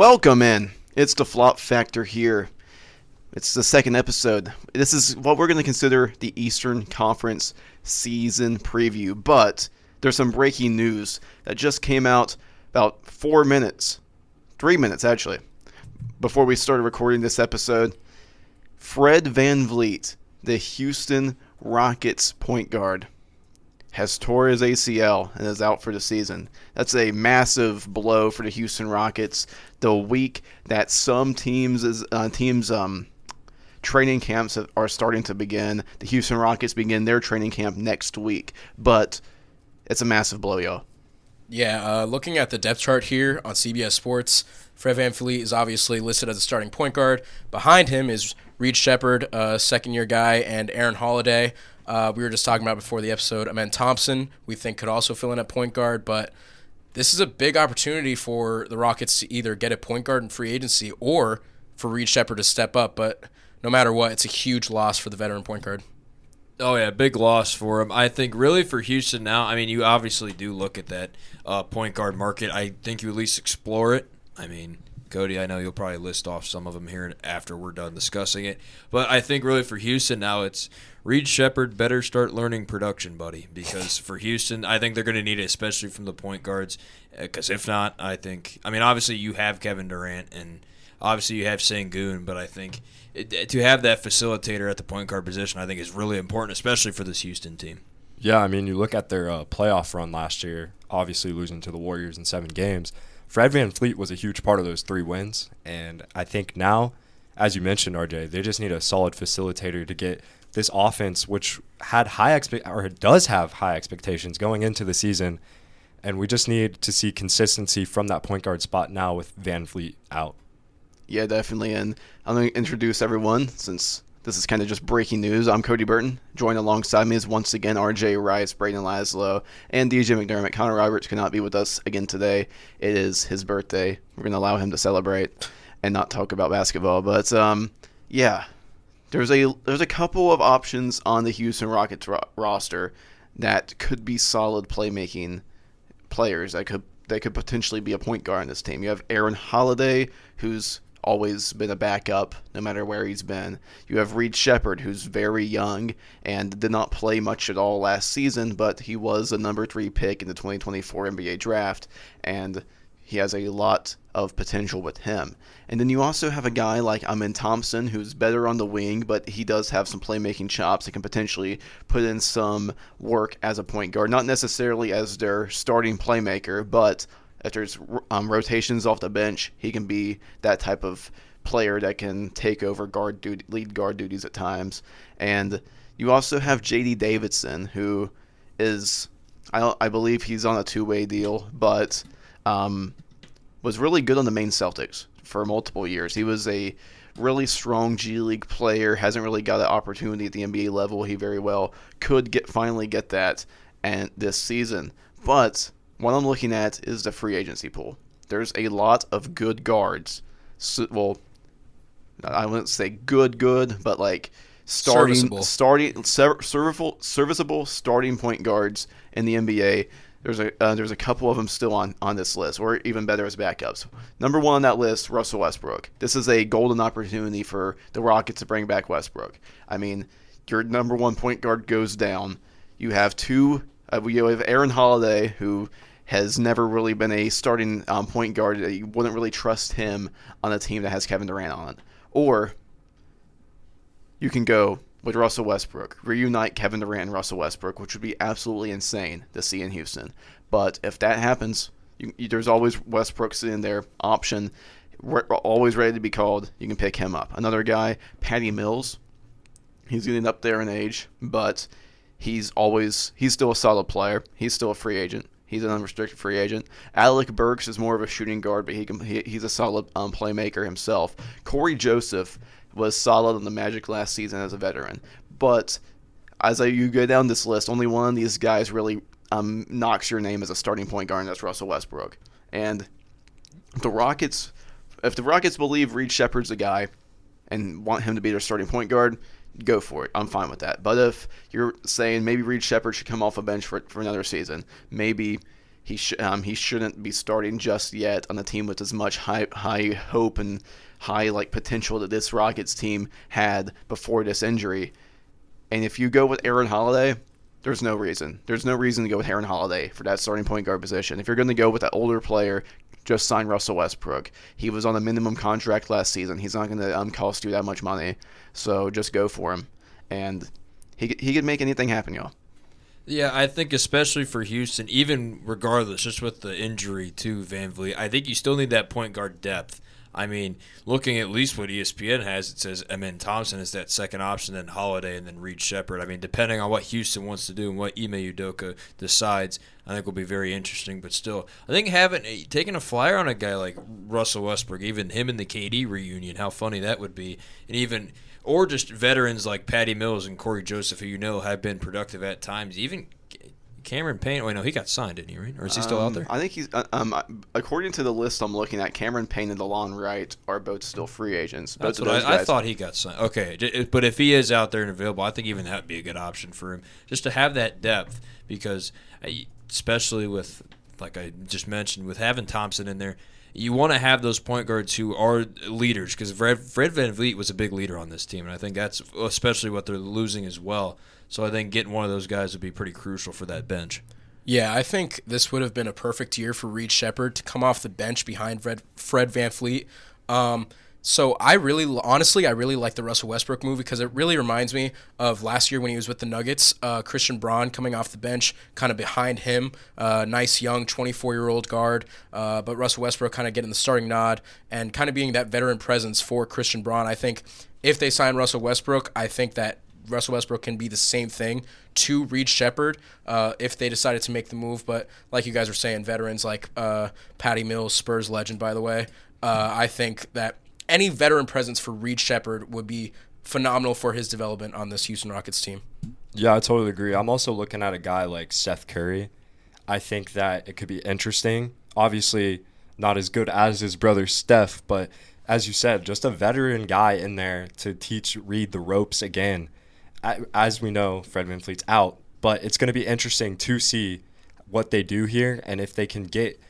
Welcome in. It's the Flop Factor here. It's the second episode. This is what we're going to consider the Eastern Conference season preview, but there's some breaking news that just came out about 3 minutes actually, before we started recording this episode. Fred VanVleet, the Houston Rockets point guard, has tore his ACL and is out for the season. That's a massive blow for the Houston Rockets. The week that some teams training camps are starting to begin, the Houston Rockets begin their training camp next week. But it's a massive blow, y'all. Yeah, looking at the depth chart here on CBS Sports, Fred VanVleet is obviously listed as a starting point guard. Behind him is Reed Sheppard, a second-year guy, and Aaron Holiday. We were just talking about before the episode. Amen Thompson, we think, could also fill in at point guard, but this is a big opportunity for the Rockets to either get a point guard in free agency or for Reed Sheppard to step up. But no matter what, it's a huge loss for the veteran point guard. Oh, yeah, big loss for him. I think really for Houston now, I mean, you obviously do look at that point guard market. I think you at least explore it. I mean, Cody, I know you'll probably list off some of them here after we're done discussing it. But I think really for Houston now, it's Reed Sheppard better start learning production, buddy. Because for Houston, I think they're going to need it, especially from the point guards. Because if not, obviously you have Kevin Durant and obviously you have Sengun, but I think to have that facilitator at the point guard position, I think is really important, especially for this Houston team. Yeah, I mean, you look at their playoff run last year, obviously losing to the Warriors in 7 games. Fred VanVleet was a huge part of those 3 wins, and I think now, as you mentioned, RJ, they just need a solid facilitator to get this offense, which does have high expectations going into the season, and we just need to see consistency from that point guard spot now with VanVleet out. Yeah, definitely. And I'm going to introduce everyone since this is kind of just breaking news. I'm Cody Burton. Joined alongside me is once again RJ Rice, Brayden Laszlo, and DJ McDermott. Connor Roberts cannot be with us again today. It is his birthday. We're going to allow him to celebrate and not talk about basketball. But yeah, there's a couple of options on the Houston Rockets roster that could be solid playmaking players that could potentially be a point guard in this team. You have Aaron Holiday, who's always been a backup no matter where he's been. You have Reed Sheppard, who's very young and did not play much at all last season, but he was a number 3 pick in the 2024 NBA draft, and he has a lot of potential with him. And then you also have a guy like Amen Thompson, who's better on the wing, but he does have some playmaking chops that can potentially put in some work as a point guard. Not necessarily as their starting playmaker, but if there's rotations off the bench, he can be that type of player that can take over lead guard duties at times. And you also have J.D. Davidson, who is, I believe he's on a 2-way deal, but was really good on the Maine Celtics for multiple years. He was a really strong G League player, hasn't really got an opportunity at the NBA level. He very well could finally get that this season. But what I'm looking at is the free agency pool. There's a lot of good guards. I wouldn't say good, but like serviceable starting point guards in the NBA. There's a couple of them still on this list, or even better as backups. Number 1 on that list, Russell Westbrook. This is a golden opportunity for the Rockets to bring back Westbrook. I mean, your number 1 point guard goes down. You have you have Aaron Holiday, who has never really been a starting point guard. You wouldn't really trust him on a team that has Kevin Durant on it. Or you can go with Russell Westbrook, reunite Kevin Durant and Russell Westbrook, which would be absolutely insane to see in Houston. But if that happens, there's always Westbrook sitting there, option, always ready to be called. You can pick him up. Another guy, Patty Mills. He's getting up there in age, but he's still a solid player. He's still a free agent. He's an unrestricted free agent. Alec Burks is more of a shooting guard, but he's a solid playmaker himself. Corey Joseph was solid on the Magic last season as a veteran. But as you go down this list, only one of these guys really knocks your name as a starting point guard, and that's Russell Westbrook. And if the Rockets believe Reed Sheppard's the guy and want him to be their starting point guard, go for it. I'm fine with that. But if you're saying maybe Reed Sheppard should come off a bench for another season, maybe he shouldn't be starting just yet on a team with as much high hope and high potential that this Rockets team had before this injury. And if you go with Aaron Holiday, there's no reason. There's no reason to go with Aaron Holiday for that starting point guard position. If you're going to go with an older player, just sign Russell Westbrook. He was on a minimum contract last season. He's not going to cost you that much money. So just go for him. And he could make anything happen, y'all. Yeah, I think especially for Houston, even regardless, just with the injury to VanVleet, I think you still need that point guard depth. I mean, looking at least what ESPN has, it says Amen Thompson is that second option, then Holiday, and then Reed Sheppard. I mean, depending on what Houston wants to do and what Ime Udoka decides, I think will be very interesting. But still, I think taking a flyer on a guy like Russell Westbrook, even him in the KD reunion, how funny that would be, or just veterans like Patty Mills and Corey Joseph, who have been productive at times, even Cameron Payne. Wait, no, he got signed, didn't he? Right? Or is he still out there? I think he's. According to the list I'm looking at, Cameron Payne and DeLon Wright are both still free agents. That's what I thought he got signed. Okay, but if he is out there and available, I think even that would be a good option for him, just to have that depth, because especially with, like I just mentioned, with having Thompson in there, you want to have those point guards who are leaders, because Fred VanVleet was a big leader on this team, and I think that's especially what they're losing as well. So I think getting one of those guys would be pretty crucial for that bench. Yeah, I think this would have been a perfect year for Reed Sheppard to come off the bench behind Fred VanVleet. So I really like the Russell Westbrook move, because it really reminds me of last year when he was with the Nuggets. Christian Braun coming off the bench, kind of behind him, nice young 24-year-old guard, but Russell Westbrook kind of getting the starting nod and kind of being that veteran presence for Christian Braun. I think if they sign Russell Westbrook, I think that Russell Westbrook can be the same thing to Reed Sheppard if they decided to make the move. But like you guys were saying, veterans like Patty Mills, Spurs legend, by the way, I think that any veteran presence for Reed Sheppard would be phenomenal for his development on this Houston Rockets team. Yeah, I totally agree. I'm also looking at a guy like Seth Curry. I think that it could be interesting. Obviously, not as good as his brother Steph, but as you said, just a veteran guy in there to teach Reed the ropes again. As we know, Fred VanVleet's out, but it's going to be interesting to see what they do here and if they can get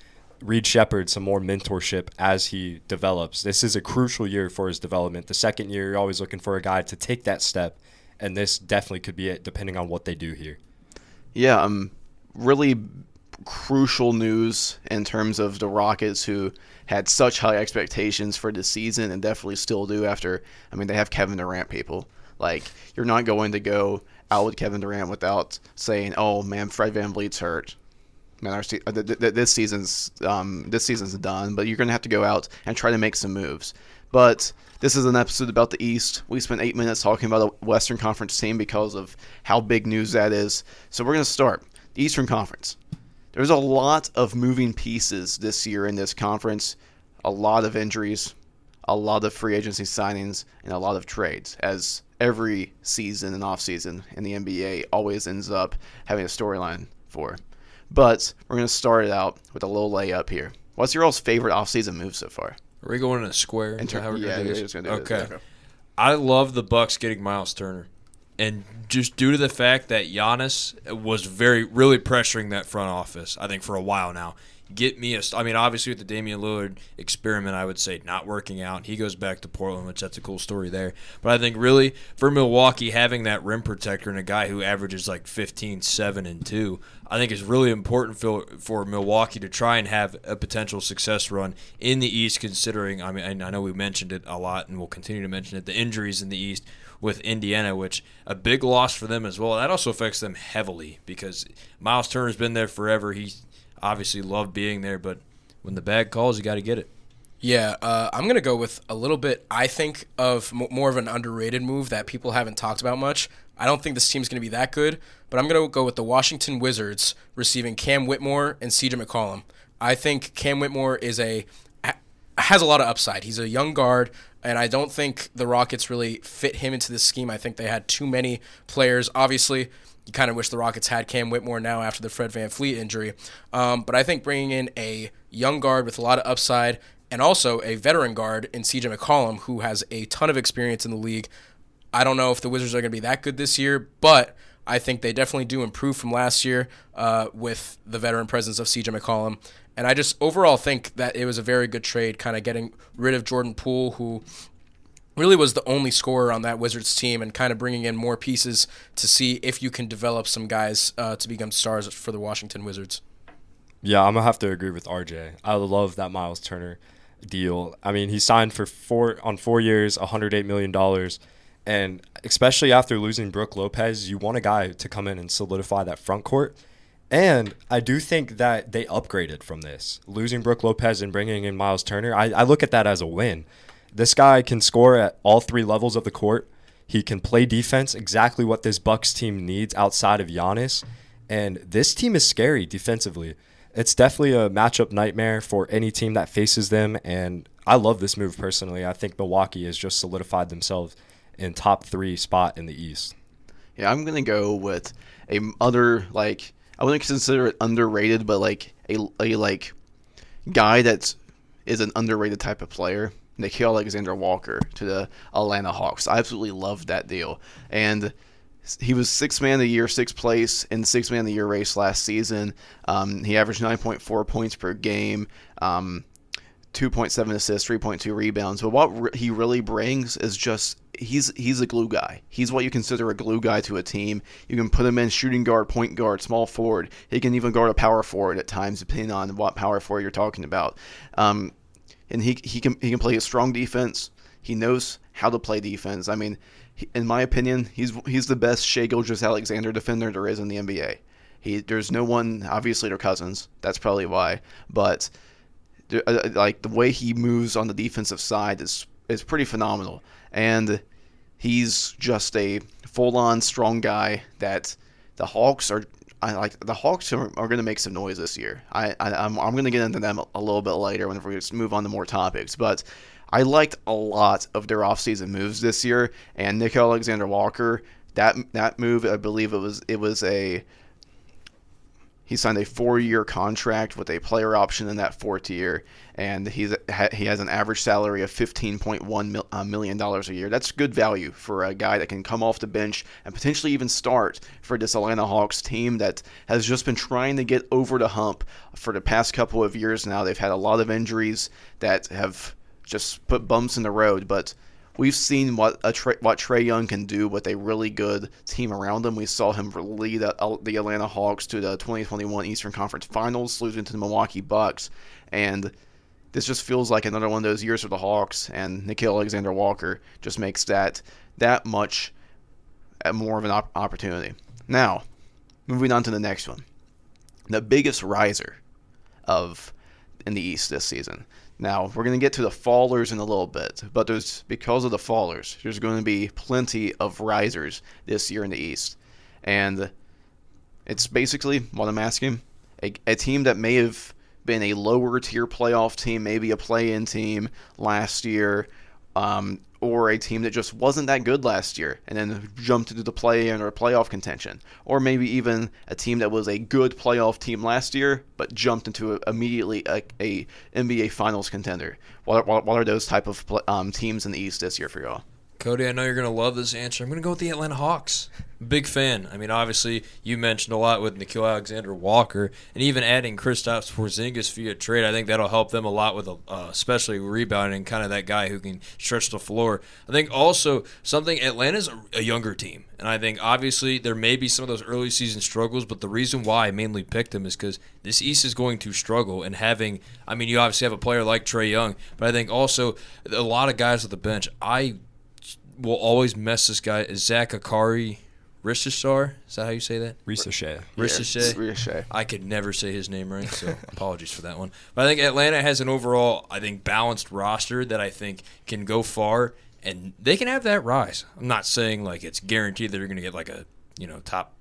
Reed Sheppard some more mentorship as he develops. This is a crucial year for his development. The second year, you're always looking for a guy to take that step, and this definitely could be it depending on what they do here. Yeah, really crucial news in terms of the Rockets, who had such high expectations for this season and definitely still do after, they have Kevin Durant, people. Like, you're not going to go out with Kevin Durant without saying, "Oh man, Fred VanVleet's hurt." Man, this season's done. But you're going to have to go out and try to make some moves. But this is an episode about the East. We spent 8 minutes talking about a Western Conference team because of how big news that is. So we're going to start the Eastern Conference. There's a lot of moving pieces this year in this conference. A lot of injuries, a lot of free agency signings, and a lot of trades, as every season and offseason in the NBA always ends up having a storyline for. But we're going to start it out with a little layup here. What's your all's favorite offseason move so far? Are we going in a square? Okay. I love the Bucks getting Miles Turner. And just due to the fact that Giannis was really pressuring that front office, I think, for a while now. Obviously with the Damian Lillard experiment, I would say not working out. He goes back to Portland, which that's a cool story there. But I think really for Milwaukee, having that rim protector and a guy who averages like 15, 7, and 2, I think is really important for Milwaukee to try and have a potential success run in the East, considering, I know we mentioned it a lot and we'll continue to mention it, the injuries in the East with Indiana, which a big loss for them as well. That also affects them heavily because Miles Turner's been there forever. He's obviously loved being there, but when the bag calls, you got to get it. Yeah, I'm going to go with a little bit, I think, of more of an underrated move that people haven't talked about much. I don't think this team's going to be that good, but I'm going to go with the Washington Wizards receiving Cam Whitmore and CJ McCollum. I think Cam Whitmore has a lot of upside. He's a young guard, and I don't think the Rockets really fit him into this scheme. I think they had too many players. Obviously, you kind of wish the Rockets had Cam Whitmore now after the Fred VanVleet injury. But I think bringing in a young guard with a lot of upside and also a veteran guard in CJ McCollum, who has a ton of experience in the league. I don't know if the Wizards are going to be that good this year, but I think they definitely do improve from last year with the veteran presence of CJ McCollum. And I just overall think that it was a very good trade, kind of getting rid of Jordan Poole, who really was the only scorer on that Wizards team, and kind of bringing in more pieces to see if you can develop some guys to become stars for the Washington Wizards. Yeah, I'm going to have to agree with RJ. I love that Miles Turner deal. I mean, he signed for 4 years, $108 million. And especially after losing Brook Lopez, you want a guy to come in and solidify that front court. And I do think that they upgraded from this. Losing Brook Lopez and bringing in Miles Turner, I look at that as a win. This guy can score at all three levels of the court. He can play defense, exactly what this Bucks team needs outside of Giannis. And this team is scary defensively. It's definitely a matchup nightmare for any team that faces them. And I love this move personally. I think Milwaukee has just solidified themselves in top 3 spot in the East. Yeah, I'm gonna go with a other I wouldn't consider it underrated, but a guy that is an underrated type of player. Nickeil Alexander-Walker to the Atlanta Hawks. I absolutely loved that deal, and he was Sixth Man of the Year, 6th place in Sixth Man of the Year race last season. He averaged 9.4 points per game. 2.7 assists, 3.2 rebounds. But what he really brings is just he's a glue guy. He's what you consider a glue guy to a team. You can put him in shooting guard, point guard, small forward. He can even guard a power forward at times, depending on what power forward you're talking about. And he can play a strong defense. He knows how to play defense. I mean, in my opinion, he's the best Shai Gilgeous-Alexander defender there is in the NBA. There's no one. Obviously, they're cousins. That's probably why. But the way he moves on the defensive side is pretty phenomenal, and he's just a full-on strong guy that the Hawks are. The Hawks are going to make some noise this year. I'm going to get into them a little bit later whenever we move on to more topics, but I liked a lot of their offseason moves this year, and Nickeil Alexander-Walker, that move, I believe he signed a 4-year contract with a player option in that 4th year, and he has an average salary of $15.1 million a year. That's good value for a guy that can come off the bench and potentially even start for this Atlanta Hawks team that has just been trying to get over the hump for the past couple of years now. They've had a lot of injuries that have just put bumps in the road, but we've seen what Trae Young can do with a really good team around him. We saw him lead the Atlanta Hawks to the 2021 Eastern Conference Finals, losing to the Milwaukee Bucks. And this just feels like another one of those years for the Hawks, and Nickeil Alexander-Walker just makes that much more of an opportunity. Now, moving on to the next one. The biggest riser in the East this season. Now, we're going to get to the fallers in a little bit, but because of the fallers, there's going to be plenty of risers this year in the East. And it's basically what I'm asking, a team that may have been a lower tier playoff team, maybe a play-in team last year, or a team that just wasn't that good last year and then jumped into the play-in or playoff contention. Or maybe even a team that was a good playoff team last year but jumped into immediately a NBA Finals contender. What are those type of teams in the East this year for y'all? Cody, I know you're going to love this answer. I'm going to go with the Atlanta Hawks. Big fan. I mean, obviously, you mentioned a lot with Nickeil Alexander-Walker, and even adding Kristaps Porzingis via trade. I think that'll help them a lot with, especially rebounding, kind of that guy who can stretch the floor. I think also Atlanta's a younger team, and I think obviously there may be some of those early season struggles, but the reason why I mainly picked them is because this East is going to struggle, and you obviously have a player like Trae Young, but I think also a lot of guys at the bench. I will always mess this guy. Zach Akari Rishashar. Is that how you say that? Rishashar. Rishashar. I could never say his name right, so apologies for that one. But I think Atlanta has an overall, balanced roster that I think can go far, and they can have that rise. I'm not saying it's guaranteed that they're going to get a top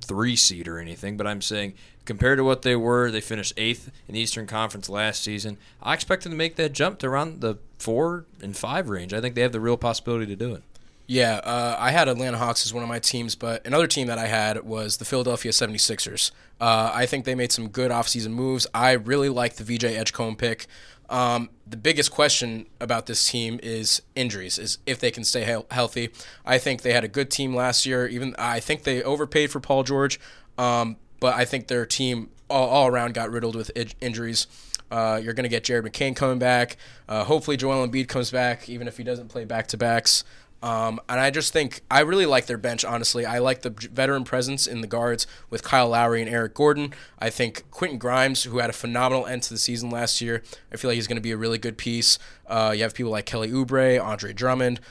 3 seed or anything, but I'm saying compared to what they were, they finished 8th in the Eastern Conference last season. I expect them to make that jump to around the 4 and 5 range. I think they have the real possibility to do it. Yeah, I had Atlanta Hawks as one of my teams, but another team that I had was the Philadelphia 76ers. I think they made some good offseason moves. I really like the VJ Edgecombe pick. The biggest question about this team is injuries, is if they can stay healthy. I think they had a good team last year. I think they overpaid for Paul George, but I think their team all around got riddled with injuries. You're going to get Jared McCain coming back. Hopefully Joel Embiid comes back, even if he doesn't play back-to-backs. And I just think I really like their bench, honestly. I like the veteran presence in the guards with Kyle Lowry and Eric Gordon. I think Quentin Grimes, who had a phenomenal end to the season last year, I feel like he's going to be a really good piece. You have people like Kelly Oubre, Andre Drummond.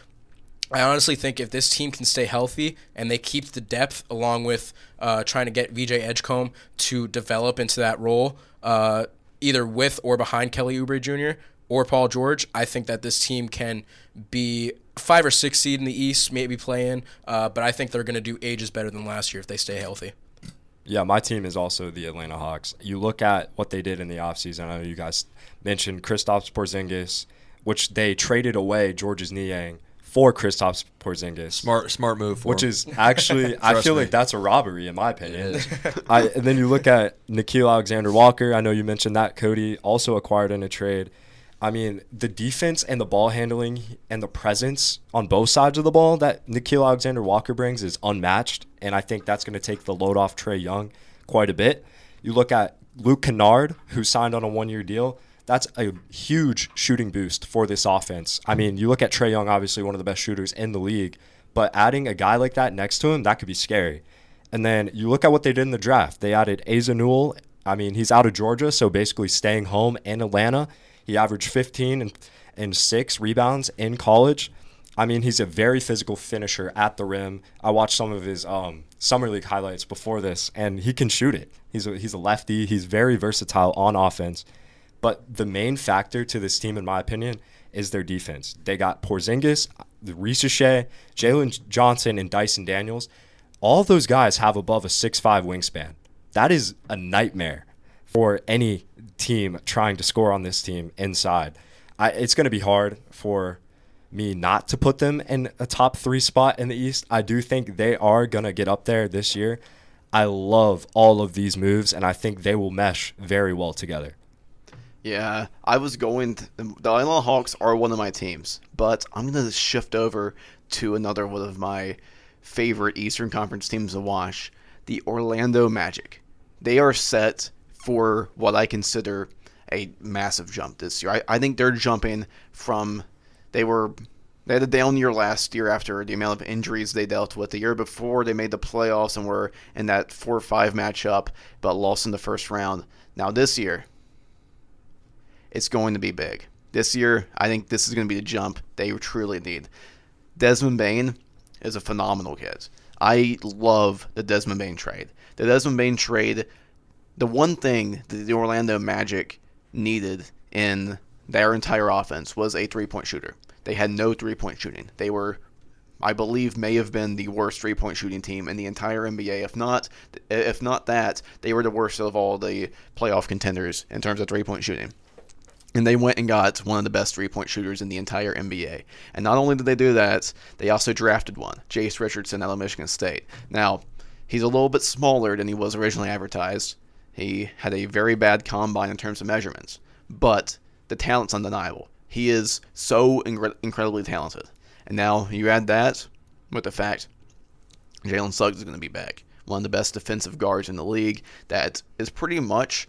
I honestly think if this team can stay healthy and they keep the depth along with trying to get VJ Edgecombe to develop into that role, either with or behind Kelly Oubre Jr. or Paul George, I think that this team can be 5 or 6 seed in the East, maybe play in, but I think they're going to do ages better than last year if they stay healthy. Yeah, my team is also the Atlanta Hawks. You look at what they did in the offseason. I know you guys mentioned Kristaps Porzingis, which they traded away Georges Niang for Kristaps Porzingis. Smart move for which him. is actually, I feel like that's a robbery in my opinion. And then you look at Nickeil Alexander-Walker. I know you mentioned that, Cody, also acquired in a trade. I mean, the defense and the ball handling and the presence on both sides of the ball that Nickeil Alexander-Walker brings is unmatched, and I think that's going to take the load off Trae Young quite a bit. You look at Luke Kennard, who signed on a 1-year deal. That's a huge shooting boost for this offense. I mean, you look at Trae Young, obviously one of the best shooters in the league, but adding a guy like that next to him, that could be scary. And then you look at what they did in the draft. They added Asa Newell. I mean, he's out of Georgia, so basically staying home in Atlanta. He averaged 15 and 6 rebounds in college. I mean, he's a very physical finisher at the rim. I watched some of his summer league highlights before this, and he can shoot it. He's a lefty. He's very versatile on offense. But the main factor to this team, in my opinion, is their defense. They got Porzingis, Reese Shea, Jalen Johnson, and Dyson Daniels. All those guys have above a 6'5" wingspan. That is a nightmare for any team trying to score on this team inside. It's going to be hard for me not to put them in a top 3 spot in the East. I do think they are going to get up there this year. I love all of these moves, and I think they will mesh very well together. Yeah, the Atlanta Hawks are one of my teams, but I'm going to shift over to another one of my favorite Eastern Conference teams to watch, the Orlando Magic. They are set for what I consider a massive jump this year. I think they're jumping from they had a down year last year after the amount of injuries they dealt with. The year before, they made the playoffs and were in that 4-5 matchup, but lost in the first round. Now this year, it's going to be big. This year, I think this is going to be the jump they truly need. Desmond Bane is a phenomenal kid. I love the Desmond Bane trade. The Desmond Bane trade, the one thing that the Orlando Magic needed in their entire offense was a three-point shooter. They had no three-point shooting. They were, I believe, may have been the worst three-point shooting team in the entire NBA. If not that, they were the worst of all the playoff contenders in terms of three-point shooting. And they went and got one of the best three-point shooters in the entire NBA. And not only did they do that, they also drafted one, Jace Richardson out of Michigan State. Now, he's a little bit smaller than he was originally advertised. He had a very bad combine in terms of measurements. But the talent's undeniable. He is so incredibly talented. And now you add that with the fact Jalen Suggs is going to be back. One of the best defensive guards in the league that is pretty much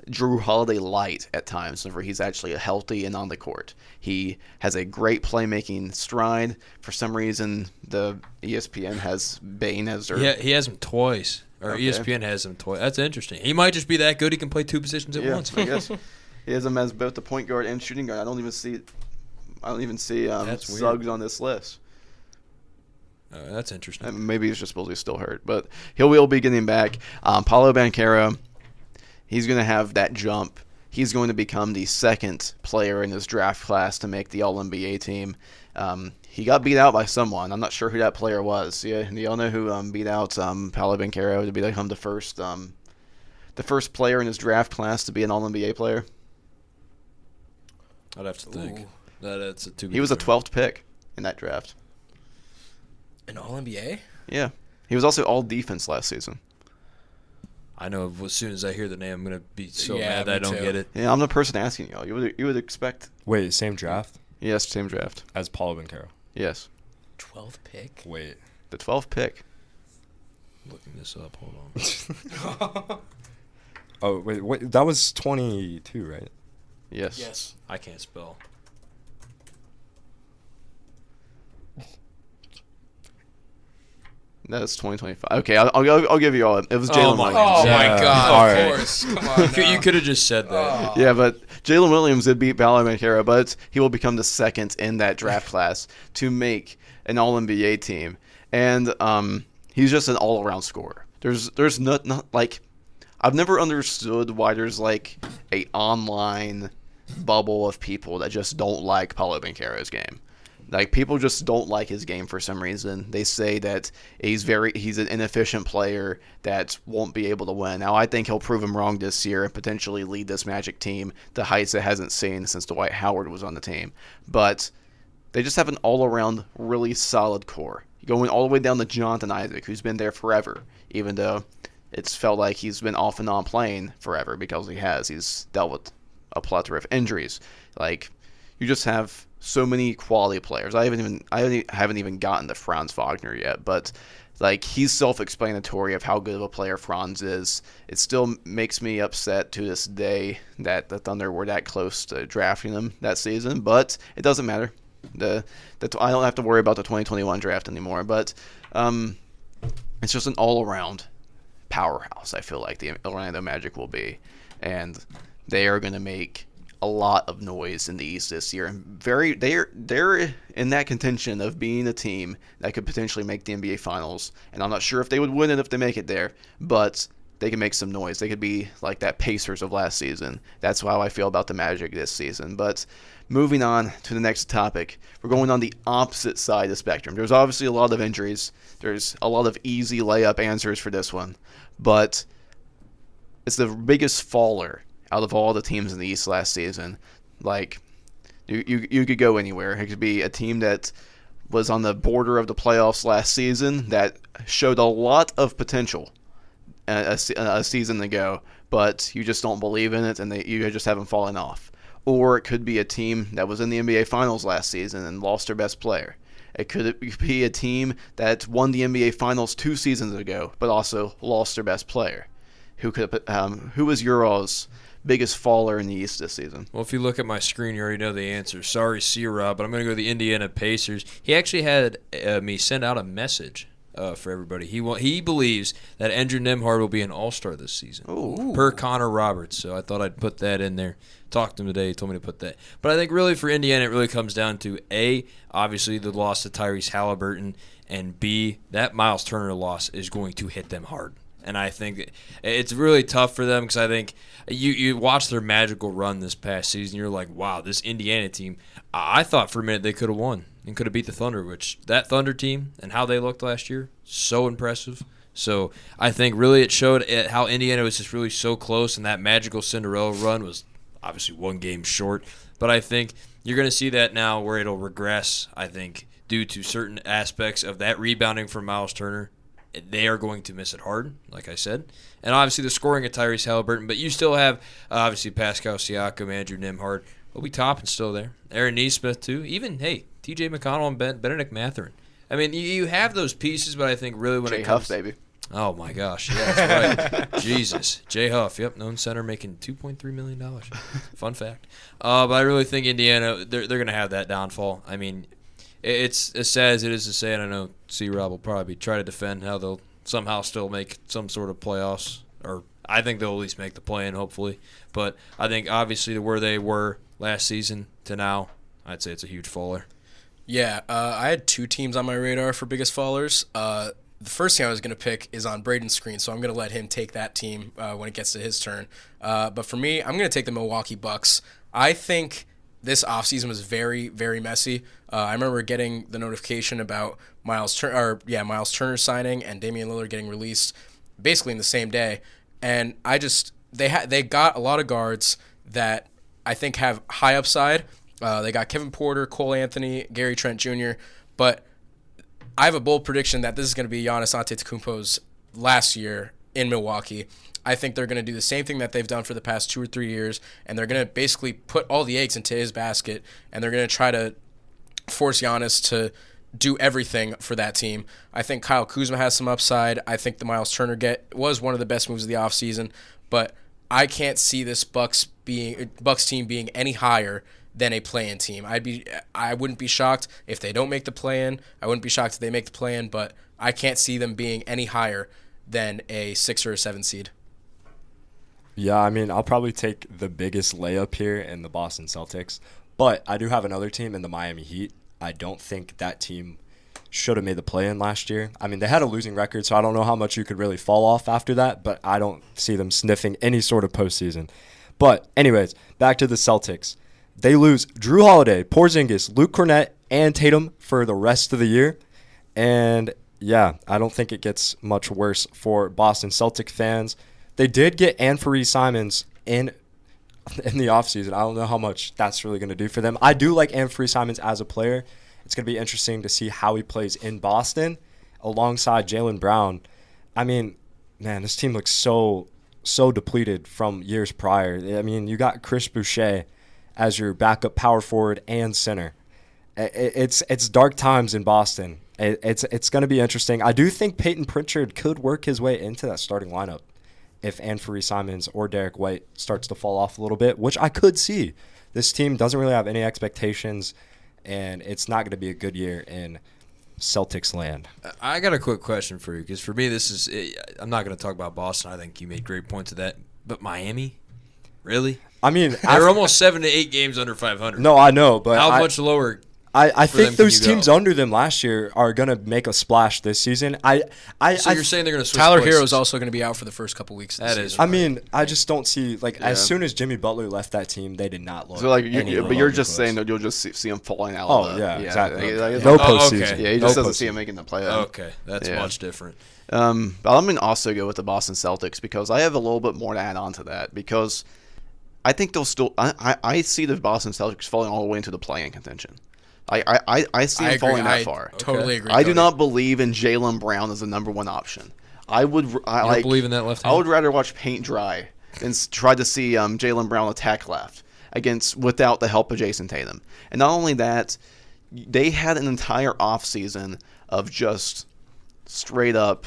Drew Holiday light at times whenever he's actually healthy and on the court. He has a great playmaking stride. For some reason, the ESPN has Bane as their... Yeah, he has him twice. Or Okay. ESPN has him twice. That's interesting. He might just be that good he can play 2 positions at once. I guess. He has him as both the point guard and shooting guard. I don't even see That's weird. Suggs on this list. That's interesting. And maybe he's just supposed to still hurt, but he will be getting back. Paulo Banchero, he's going to have that jump. He's going to become the second player in his draft class to make the All-NBA team. He got beat out by someone. I'm not sure who that player was. Yeah, do y'all know who beat out Paulo Banchero to become the first player in his draft class to be an All-NBA player? I'd have to think. Ooh. That's a 2. He was a 12th pick in that draft. An All-NBA? Yeah. He was also All-Defense last season. I know as soon as I hear the name, I'm gonna be so Yeah, mad that I me don't too. get it. Yeah, I'm the person asking y'all. You would expect. Wait, same draft Yes, same draft. as Paulo Banchero. Yes, 12th pick. Wait. the 12th pick. Looking this up. Hold on. Oh, wait. That was 22, right? Yes. Yes. I can't spell. That's 2025. Okay, I'll give you all. It was Jalen my Williams. Oh, my Yeah. God, All of right. course. Come on now. You could have just said that. Yeah, but Jalen Williams did beat Paulo Banchero, but he will become the second in that draft class to make an All-NBA team. And he's just an all-around scorer. There's not like I've never understood why there's like a online bubble of people that just don't like Paulo Banchero's game. Like people just don't like his game for some reason. They say that he's an inefficient player that won't be able to win. Now I think he'll prove him wrong this year and potentially lead this Magic team to heights it hasn't seen since Dwight Howard was on the team. But they just have an all-around really solid core. Going all the way down to Jonathan Isaac, who's been there forever, even though it's felt like he's been off and on playing forever because he's dealt with a plethora of injuries. Like you just have so many quality players. I haven't even gotten to Franz Wagner yet, but like he's self-explanatory of how good of a player Franz is. It still makes me upset to this day that the Thunder were that close to drafting him that season, but it doesn't matter. I don't have to worry about the 2021 draft anymore, but it's just an all-around powerhouse. I feel like the Orlando Magic will be, and they are going to make a lot of noise in the East this year. And they're in that contention of being a team that could potentially make the NBA Finals. And I'm not sure if they would win it if they make it there, but they can make some noise. They could be like that Pacers of last season. That's how I feel about the Magic this season. But moving on to the next topic, we're going on the opposite side of the spectrum. There's obviously a lot of injuries. There's a lot of easy layup answers for this one, but it's the biggest faller out of all the teams in the East last season. Like, you could go anywhere. It could be a team that was on the border of the playoffs last season that showed a lot of potential a season ago, but you just don't believe in it and you just haven't fallen off. Or it could be a team that was in the NBA Finals last season and lost their best player. It could be a team that won the NBA Finals 2 seasons ago, but also lost their best player. Who was your all's biggest faller in the East this season? Well, if you look at my screen, you already know the answer. Sorry, C-Rob, but I'm going to go to the Indiana Pacers. He actually had me send out a message for everybody. He believes that Andrew Nembhard will be an all-star this season, per Connor Roberts. So I thought I'd put that in there. Talked to him today. He told me to put that. But I think really for Indiana, it really comes down to A, obviously the loss to Tyrese Halliburton, and B, that Miles Turner loss is going to hit them hard. And I think it's really tough for them because I think you watch their magical run this past season. You're like, wow, this Indiana team, I thought for a minute they could have won and could have beat the Thunder, which that Thunder team and how they looked last year, so impressive. So I think really it showed how Indiana was just really so close, and that magical Cinderella run was obviously one game short. But I think you're going to see that now where it'll regress, I think, due to certain aspects of that rebounding from Miles Turner. They are going to miss it hard, like I said. And obviously the scoring of Tyrese Halliburton. But you still have, obviously, Pascal Siakam, Andrew Nembhard. Obi Toppin's still there. Aaron Nesmith, too. Even, hey, T.J. McConnell and Benedict Mathurin. I mean, you have those pieces, but I think really when Jay it comes... Huff, baby. Oh, my gosh. Yeah, that's right. Jesus. Jay Huff, yep, known center making $2.3 million. Fun fact. But I really think Indiana, they're going to have that downfall. I mean... It's as sad as it is to say, and I know C-Rob will probably try to defend how they'll somehow still make some sort of playoffs, or I think they'll at least make the play-in, hopefully. But I think obviously to where they were last season to now, I'd say it's a huge faller. Yeah, I had 2 teams on my radar for biggest fallers. The first team I was going to pick is on Brayden's screen, so I'm going to let him take that team when it gets to his turn. But for me, I'm going to take the Milwaukee Bucks. I think this offseason was very, very messy. I remember getting the notification about Miles Turner signing and Damian Lillard getting released basically in the same day. And they got a lot of guards that I think have high upside. They got Kevin Porter, Cole Anthony, Gary Trent Jr. But I have a bold prediction that this is going to be Giannis Antetokounmpo's last year in Milwaukee. I think they're going to do the same thing that they've done for the past 2 or 3 years, and they're going to basically put all the eggs into his basket, and they're going to try to force Giannis to do everything for that team. I think Kyle Kuzma has some upside. I think the Miles Turner get was one of the best moves of the offseason, but I can't see this Bucks team being any higher than a play-in team. I wouldn't be shocked if they don't make the play-in. I wouldn't be shocked if they make the play-in, but I can't see them being any higher than a 6 or a 7 seed. Yeah, I mean, I'll probably take the biggest layup here in the Boston Celtics, but I do have another team in the Miami Heat. I don't think that team should have made the play-in last year. I mean, they had a losing record, so I don't know how much you could really fall off after that, but I don't see them sniffing any sort of postseason. But anyways, back to the Celtics. They lose Drew Holiday, Porzingis, Luke Cornett, and Tatum for the rest of the year. And yeah, I don't think it gets much worse for Boston Celtic fans. They did get Anfernee Simons in the offseason. I don't know how much that's really going to do for them. I do like Anfernee Simons as a player. It's going to be interesting to see how he plays in Boston alongside Jaylen Brown. I mean, man, this team looks so depleted from years prior. I mean, you got Chris Boucher as your backup power forward and center. It's dark times in Boston. It's going to be interesting. I do think Peyton Pritchard could work his way into that starting lineup if Anfernee Simons or Derek White starts to fall off a little bit, which I could see. This team doesn't really have any expectations, and it's not going to be a good year in Celtics land. I got a quick question for you, because for me, I'm not going to talk about Boston. I think you made great points of that. But Miami? Really? I mean, they're almost 7 to 8 games under 500. No, I know, but how much lower? I think those teams under them last year are going to make a splash this season. So you're saying they're going to switch Tyler places? Hero is also going to be out for the first couple weeks of the season. I mean, I just don't see, as soon as Jimmy Butler left that team, they did not look. So, but you're just saying that you'll just see him falling out. Oh, yeah, exactly. No postseason. Okay. Yeah, he just doesn't see him making the playoff. Okay, that's much different. But I'm going to also go with the Boston Celtics because I have a little bit more to add on to that because I think they'll still – I see the Boston Celtics falling all the way into the play-in contention. I see him falling that far. Totally agree. I do not believe in Jaylen Brown as the number one option. I don't believe in that left hand? I would rather watch paint dry than try to see Jaylen Brown attack left without the help of Jason Tatum. And not only that, they had an entire offseason of just straight up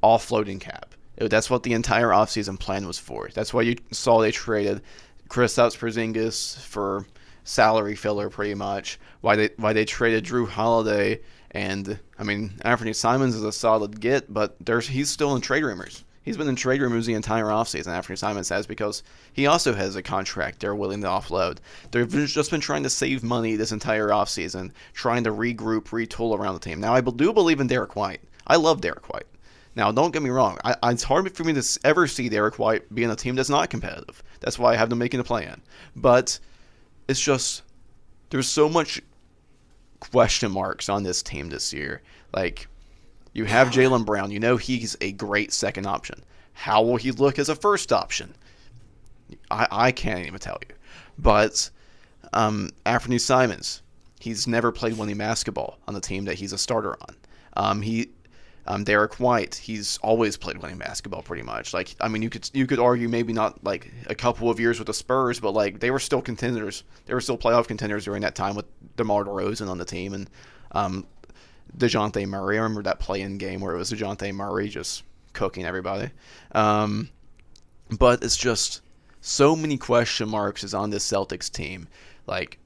offloading cap. That's what the entire offseason plan was for. That's why you saw they traded Kristaps Porzingis for salary filler pretty much. Why they traded Drew Holiday, and I mean Anfernee Simons is a solid get, but he's still in trade rumors. He's been in trade rumors the entire offseason, Anfernee Simons has, because he also has a contract they're willing to offload. They've just been trying to save money this entire offseason, trying to regroup, retool around the team. Now I do believe in Derek White. I love Derek White. Now, don't get me wrong. It's hard for me to ever see Derek White being a team that's not competitive. That's why I have them making the play-in. But it's just there's so much question marks on this team this year. Like, you have Jaylen Brown. You know he's a great second option. How will he look as a first option? I can't even tell you. But Anfernee Simons, he's never played winning basketball on the team that he's a starter on. Derek White, he's always played winning basketball pretty much. Like, I mean, you could argue maybe not like a couple of years with the Spurs, but like they were still contenders. They were still playoff contenders during that time with DeMar DeRozan on the team and DeJounte Murray. I remember that play-in game where it was DeJounte Murray just cooking everybody. But it's just so many question marks is on this Celtics team. Like,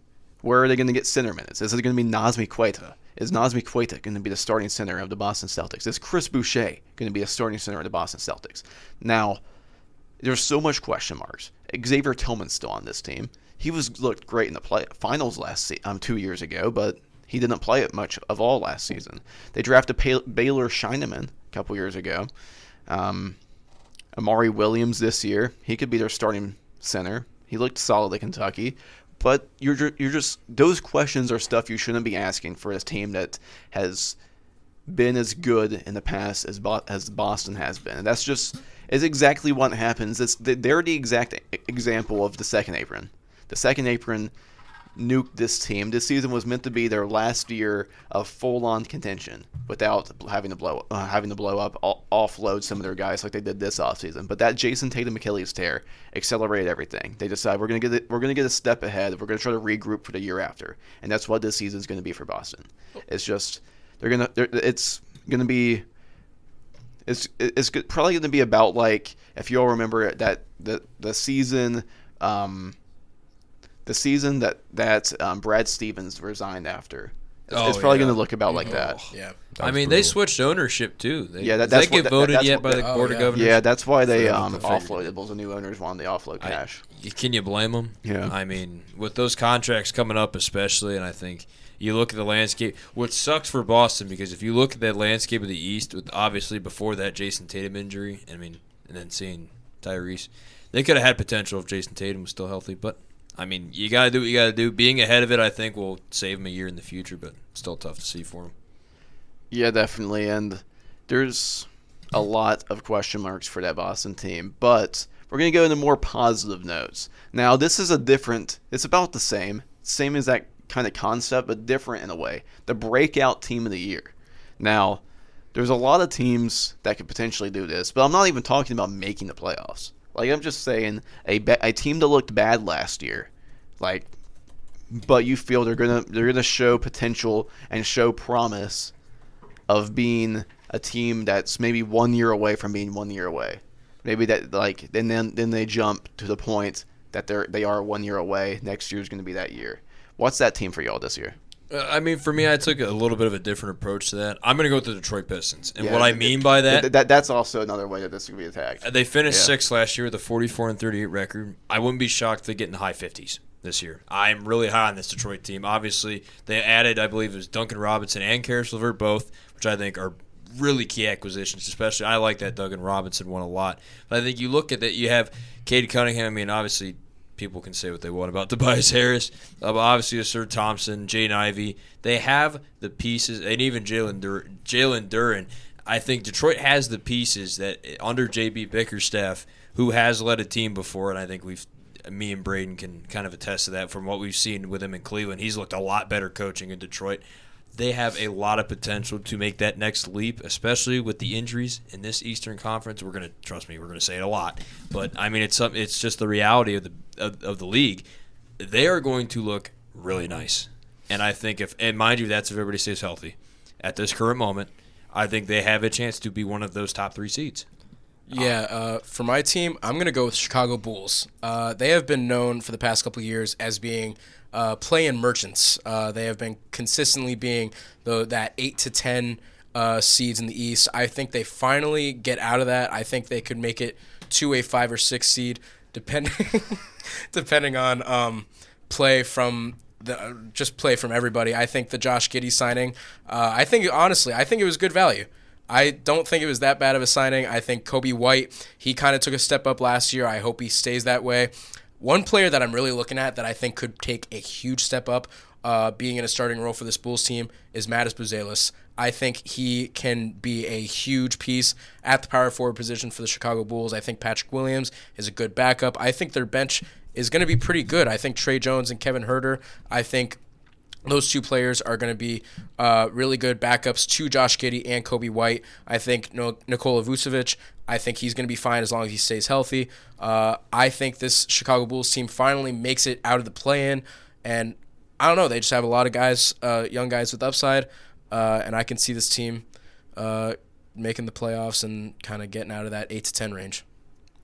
where are they going to get center minutes? Is it going to be Nazmi Queta? Is Nazmi Queta going to be the starting center of the Boston Celtics? Is Chris Boucher going to be a starting center of the Boston Celtics? Now, there's so much question marks. Xavier Tillman's still on this team. He looked great in the finals 2 years ago, but he didn't play it much of all last season. They drafted Baylor Scheineman a couple years ago. Amari Williams this year. He could be their starting center. He looked solid at Kentucky. But you're just those questions are stuff you shouldn't be asking for a team that has been as good in the past as Boston has been. And that's exactly what happens. They're the exact example of the second apron. The second apron nuked this team. This season was meant to be their last year of full-on contention without having to blow up, offload some of their guys like they did this offseason. But that Jason Tatum Achilles tear accelerated everything. They decided we're gonna get a step ahead. We're gonna try to regroup for the year after, and that's what this season is gonna be for Boston. It's just it's probably going to be about, like, if you all remember that the season that Brad Stevens resigned after. It's probably going to look about like that. Yeah. I mean, they switched ownership too. They get voted yet by the board of governors? Yeah, that's why they offloaded. Well, the new owners wanted to offload cash. Can you blame them? Yeah. I mean, with those contracts coming up, especially, and I think you look at the landscape. What sucks for Boston, because if you look at that landscape of the East, with obviously before that Jason Tatum injury, and then seeing Tyrese, they could have had potential if Jason Tatum was still healthy. But I mean, you gotta do what you gotta do. Being ahead of it, I think, will save him a year in the future, but still tough to see for him. Yeah, definitely, and there's a lot of question marks for that Boston team, but we're going to go into more positive notes. Now, this is it's about the same as that kind of concept, but different in a way. The breakout team of the year. Now, there's a lot of teams that could potentially do this, but I'm not even talking about making the playoffs. Like, I'm just saying a team that looked bad last year, like, but you feel they're gonna show potential and show promise of being a team that's maybe 1 year away from being 1 year away. Maybe that, like, and then they jump to the point that they are 1 year away. Next year is going to be that year. What's that team for y'all this year? I mean, for me, I took a little bit of a different approach to that. I'm going to go with the Detroit Pistons. And what I mean by that's also another way that this could be attacked. They finished sixth last year with a 44-38 record. I wouldn't be shocked if they get in the high 50s this year. I'm really high on this Detroit team. Obviously, they added, I believe it was Duncan Robinson and Karis LeVert both, which I think are really key acquisitions, especially. I like that Duncan Robinson one a lot. But I think you look at that, you have Cade Cunningham. I mean, obviously, people can say what they want about Tobias Harris. But obviously, Sir Thompson, Jaden Ivey. They have the pieces, and even Jalen Duren. I think Detroit has the pieces that under J.B. Bickerstaff, who has led a team before, and I think me and Brayden can kind of attest to that from what we've seen with him in Cleveland. He's looked a lot better coaching in Detroit. They have a lot of potential to make that next leap, especially with the injuries in this Eastern Conference. We're going to say it a lot, but I mean it's just the reality of the league. They are going to look really nice, and I think and mind you, that's if everybody stays healthy. At this current moment, I think they have a chance to be one of those top 3 seeds. Yeah, for my team, I'm going to go with Chicago Bulls. They have been known for the past couple of years as being play-in merchants. They have been consistently being that 8 to 10 seeds in the East. I think they finally get out of that. I think they could make it to a 5 or 6 seed, depending on play from everybody. I think the Josh Giddey signing, I think it was good value. I don't think it was that bad of a signing. I think Kobe White, he kind of took a step up last year. I hope he stays that way. One player that I'm really looking at that I think could take a huge step up being in a starting role for this Bulls team is Matas Buzelis. I think he can be a huge piece at the power forward position for the Chicago Bulls. I think Patrick Williams is a good backup. I think their bench is going to be pretty good. I think Trey Jones and Kevin Huerter, I think those 2 players are going to be really good backups to Josh Giddey and Kobe White. I think Nikola Vucevic, I think he's going to be fine as long as he stays healthy. I think this Chicago Bulls team finally makes it out of the play-in, and I don't know, they just have a lot of guys, young guys with upside, and I can see this team making the playoffs and kind of getting out of that 8 to 10 range.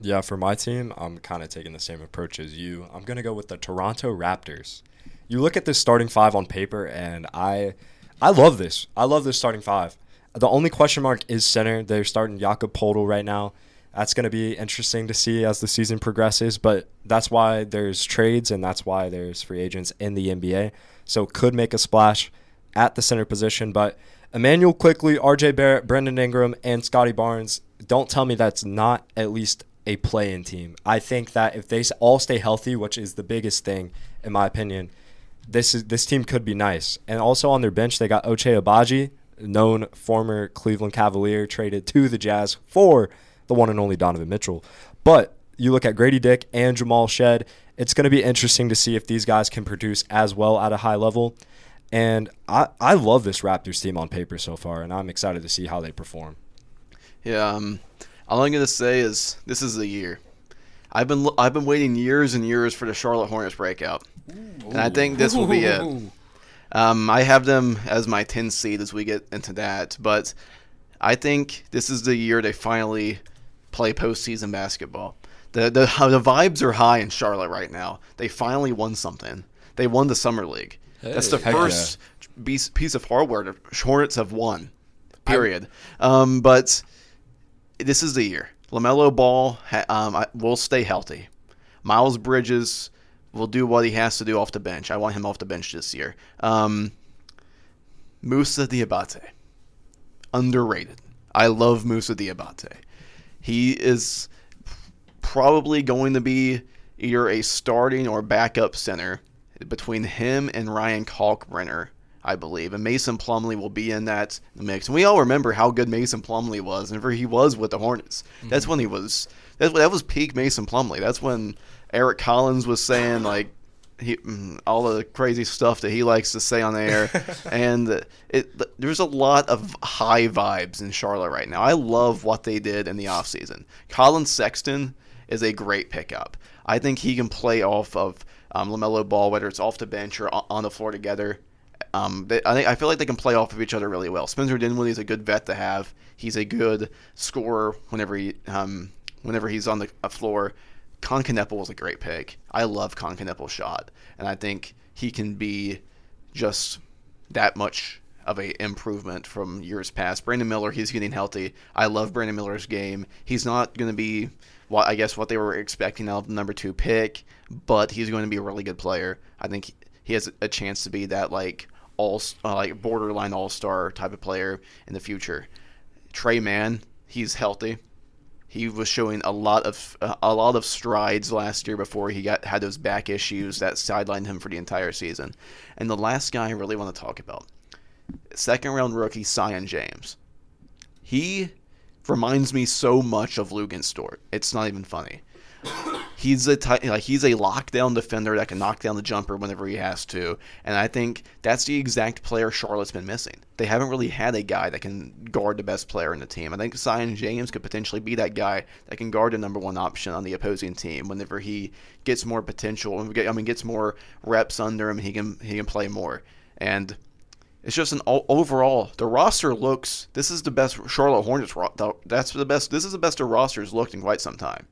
Yeah, for my team, I'm kind of taking the same approach as you. I'm going to go with the Toronto Raptors. You look at this starting 5 on paper, and I love this. I love this starting 5. The only question mark is center. They're starting Jakob Poeltl right now. That's going to be interesting to see as the season progresses, but that's why there's trades and that's why there's free agents in the NBA. So could make a splash at the center position, but Emmanuel Quickley, RJ Barrett, Brendan Ingram, and Scotty Barnes, don't tell me that's not at least a play-in team. I think that if they all stay healthy, which is the biggest thing in my opinion, this team could be nice. And also on their bench, they got Ochai Agbaji, known former Cleveland Cavalier, traded to the Jazz for the one and only Donovan Mitchell. But you look at Grady Dick and Jamal Shed, it's going to be interesting to see if these guys can produce as well at a high level. And I love this Raptors team on paper so far, and I'm excited to see how they perform. Yeah, all I'm gonna say is this is the year. I've been waiting years and years for the Charlotte Hornets breakout, and I think this will be it. I have them as my 10 seed as we get into that, but I think this is the year they finally play postseason basketball. The vibes are high in Charlotte right now. They finally won something. They won the Summer League. That's the first piece of hardware the Hornets have won, period. But this is the year. LaMelo Ball will stay healthy. Miles Bridges will do what he has to do off the bench. I want him off the bench this year. Musa Diabate, underrated. I love Musa Diabate. He is probably going to be either a starting or backup center between him and Ryan Kalkbrenner, I believe. And Mason Plumlee will be in that mix. And we all remember how good Mason Plumlee was, and where he was with the Hornets. Mm-hmm. That's when he was – that was peak Mason Plumlee. That's when Eric Collins was saying, like, all the crazy stuff that he likes to say on the air. And there's a lot of high vibes in Charlotte right now. I love what they did in the offseason. Colin Sexton is a great pickup. I think he can play off of LaMelo Ball, whether it's off the bench or on the floor together. I feel like they can play off of each other really well. Spencer Dinwiddie is a good vet to have. He's a good scorer whenever he's on the floor. Con Kneppel was a great pick. I love Con Kneppel's shot, and I think he can be just that much of a improvement from years past. Brandon Miller, he's getting healthy. I love Brandon Miller's game. He's not going to be what they were expecting out of the number 2 pick, but he's going to be a really good player. I think he has a chance to be that like borderline all-star type of player in the future. Trey Mann, he's healthy. He was showing a lot of strides last year before he had those back issues that sidelined him for the entire season. And the last guy I really want to talk about, second-round rookie Zion James. He reminds me so much of Lugenstort. It's not even funny. He's a lockdown defender that can knock down the jumper whenever he has to, and I think that's the exact player Charlotte's been missing. They haven't really had a guy that can guard the best player in the team. I think Zion James could potentially be that guy that can guard the number 1 option on the opposing team whenever he gets more potential. Gets more reps under him, he can play more. And it's just overall, the roster looks. This is the best Charlotte Hornets. That's the best. This is the best the roster's looked in quite some time.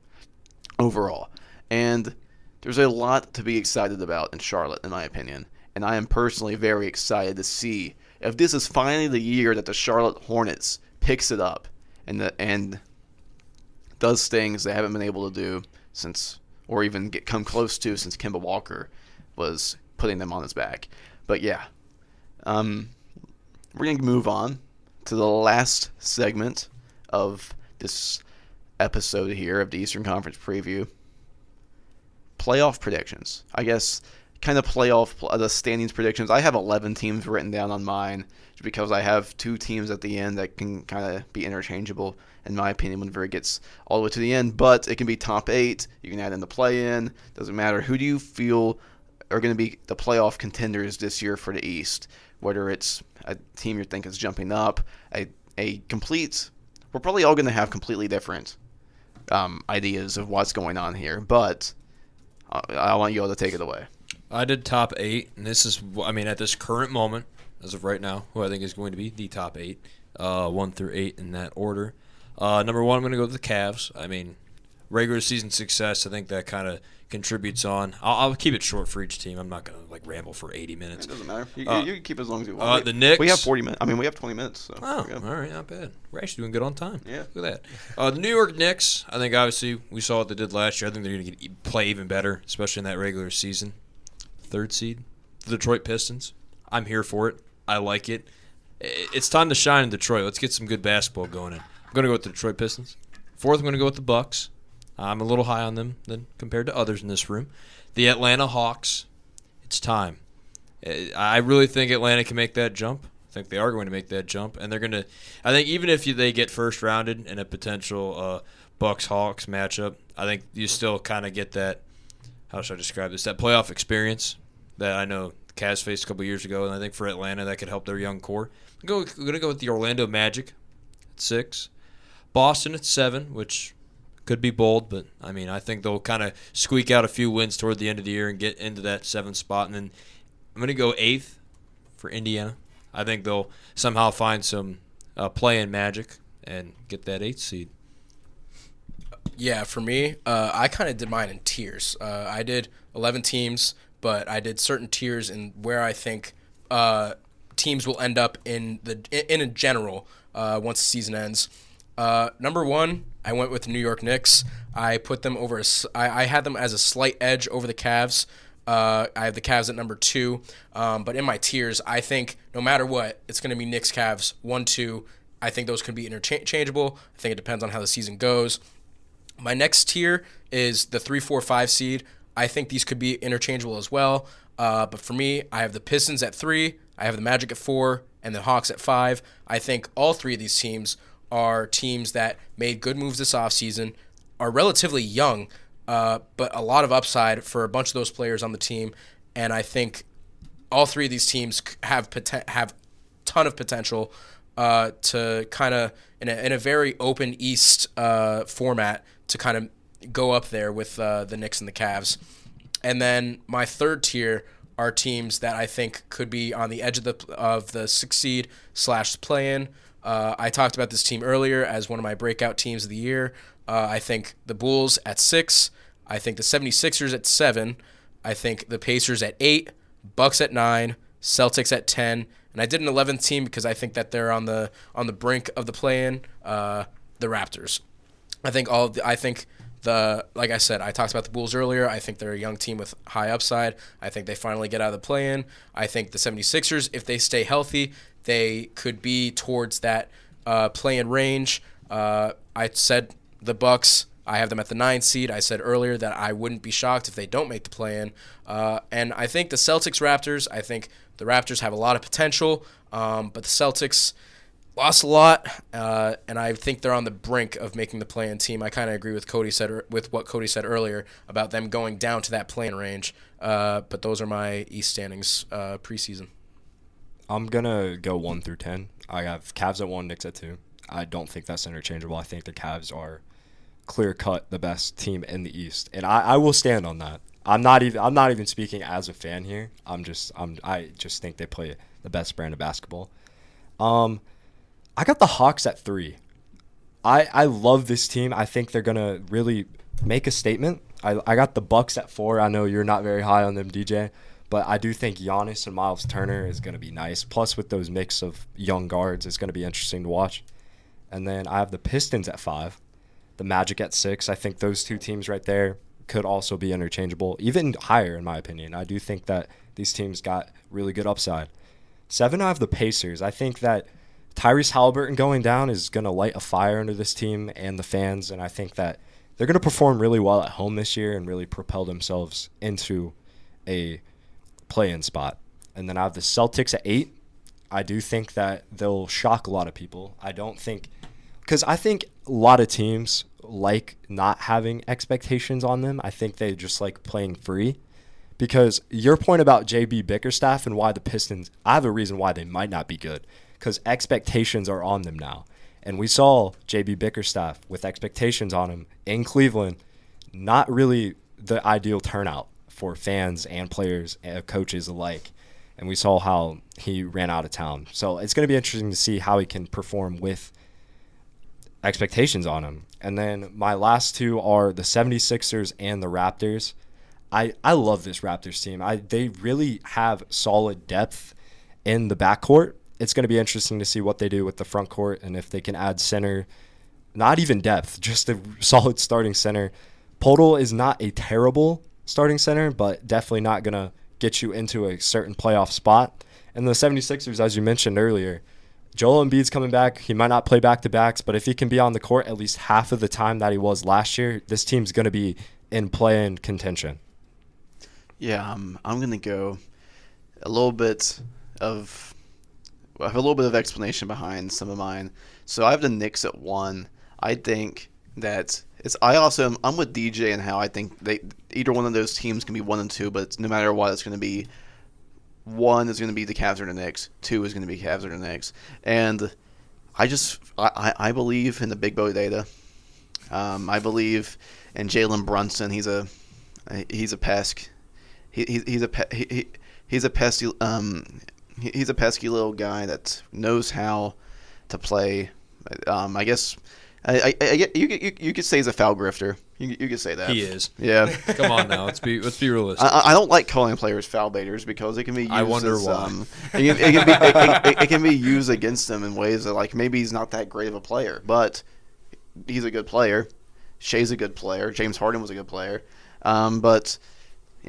Overall, and there's a lot to be excited about in Charlotte, in my opinion, and I am personally very excited to see if this is finally the year that the Charlotte Hornets picks it up and does things they haven't been able to do since, or even come close to since Kemba Walker was putting them on his back. But yeah, we're going to move on to the last segment of this episode here of the Eastern Conference preview. Playoff predictions. I guess kind of the standings predictions. I have 11 teams written down on mine because I have 2 teams at the end that can kind of be interchangeable, in my opinion, whenever it gets all the way to the end. But it can be top 8. You can add in the play-in. Doesn't matter. Who do you feel are going to be the playoff contenders this year for the East? Whether it's a team you think is jumping up, a complete... We're probably all going to have completely different ideas of what's going on here, but I want you all to take it away. I did top 8, and this is, at this current moment, as of right now, who I think is going to be the top 8, 1 through 8 in that order. Number 1, I'm going to go with the Cavs. Regular season success, I think that kind of contributes on. I'll keep it short for each team. I'm not going to ramble for 80 minutes. It doesn't matter. You can keep it as long as you want. The Knicks. We have 40 minutes. We have 20 minutes. So all right, not bad. We're actually doing good on time. Yeah. Look at that. The New York Knicks, I think obviously we saw what they did last year. I think they're going to play even better, especially in that regular season. 3rd seed, the Detroit Pistons. I'm here for it. I like it. It's time to shine in Detroit. Let's get some good basketball going in. I'm going to go with the Detroit Pistons. 4th, I'm going to go with the Bucks. I'm a little high on them than compared to others in this room. The Atlanta Hawks, it's time. I really think Atlanta can make that jump. I think they are going to make that jump, and they're going to. I think even if they get first rounded in a potential Bucks-Hawks matchup. I think you still kind of get that, how should I describe this, that playoff experience that I know the Cavs faced a couple years ago, and I think for Atlanta that could help their young core. I'm going to go with the Orlando Magic at 6. Boston at 7, which could be bold, but I mean, I think they'll kind of squeak out a few wins toward the end of the year and get into that 7th spot. And then I'm going to go 8th for Indiana. I think they'll somehow find some play-in magic and get that 8th seed. Yeah, for me, I kind of did mine in tiers. I did 11 teams, but I did certain tiers in where I think teams will end up in general once the season ends. Number 1, I went with the New York Knicks. I put them over. I had them as a slight edge over the Cavs. I have the Cavs at number 2. But in my tiers, I think no matter what, it's going to be Knicks, Cavs 1, 2. I think those could be interchangeable. I think it depends on how the season goes. My next tier is the 3, 4, 5 seed. I think these could be interchangeable as well. But for me, I have the Pistons at 3. I have the Magic at 4, and the Hawks at 5. I think all 3 of these teams are teams that made good moves this offseason, are relatively young, but a lot of upside for a bunch of those players on the team. And I think all 3 of these teams have ton of potential to kind of, in a very open East format, to kind of go up there with the Knicks and the Cavs. And then my third tier are teams that I think could be on the edge of the 6th seed / play-in. I talked about this team earlier as one of my breakout teams of the year. I think the Bulls at 6. I think the 76ers at 7. I think the Pacers at 8. Bucks at 9. Celtics at 10. And I did an 11th team because I think that they're on the brink of the play-in. The Raptors. Like I said, I talked about the Bulls earlier. I think they're a young team with high upside. I think they finally get out of the play-in. I think the 76ers, if they stay healthy, they could be towards that play-in range. I said the Bucks, I have them at the 9th seed. I said earlier that I wouldn't be shocked if they don't make the play-in. And I think the Celtics Raptors, I think the Raptors have a lot of potential, but the Celtics lost a lot, and I think they're on the brink of making the play-in team. I kind of agree with what Cody said earlier about them going down to that play-in range. But those are my East standings preseason. I'm going to go 1 through 10. I have Cavs at 1, Knicks at 2. I don't think that's interchangeable. I think the Cavs are clear-cut the best team in the East, and I will stand on that. I'm not even speaking as a fan here. I just think they play the best brand of basketball. I got the Hawks at 3. I love this team. I think they're going to really make a statement. I got the Bucks at 4. I know you're not very high on them, DJ, but I do think Giannis and Miles Turner is going to be nice. Plus, with those mix of young guards, it's going to be interesting to watch. And then I have the Pistons at 5, the Magic at 6. I think those 2 teams right there could also be interchangeable, even higher in my opinion. I do think that these teams got really good upside. 7, I have the Pacers. I think that Tyrese Halliburton going down is going to light a fire under this team and the fans, and I think that they're going to perform really well at home this year and really propel themselves into a play-in spot. And then I have the Celtics at 8. I do think that they'll shock a lot of people. I think a lot of teams like not having expectations on them. I think they just like playing free. Because your point about JB Bickerstaff and why the Pistons, I have a reason why they might not be good. Because expectations are on them now. And we saw JB Bickerstaff with expectations on him in Cleveland, not really the ideal turnout for fans and players and coaches alike. And we saw how he ran out of town. So it's going to be interesting to see how he can perform with expectations on him. And then my last 2 are the 76ers and the Raptors. I love this Raptors team. They really have solid depth in the backcourt. It's going to be interesting to see what they do with the front court and if they can add center. Not even depth, just a solid starting center. Podol is not a terrible starting center, but definitely not going to get you into a certain playoff spot. And the 76ers, as you mentioned earlier, Joel Embiid's coming back. He might not play back-to-backs, but if he can be on the court at least half of the time that he was last year, this team's going to be in play-in contention. Yeah, I'm going to go a little bit of I have a little bit of explanation behind some of mine. So I have the Knicks at 1. I think that I'm with DJ and how I think either one of those teams can be 1-2, but no matter what, it's going to be one is going to be the Cavs or the Knicks, two is going to be Cavs or the Knicks, and I believe in the Big Boy data. I believe in Jalen Brunson. He's a pest. He's a pesky he's a pesky little guy that knows how to play. I guess you could say he's a foul grifter. You could say that. He is. Yeah. Come on now, let's be realistic. I don't like calling players foul baiters because it can be used I wonder why. It can be used against them in ways that, like, maybe he's not that great of a player, but he's a good player. Shea's a good player. James Harden was a good player. And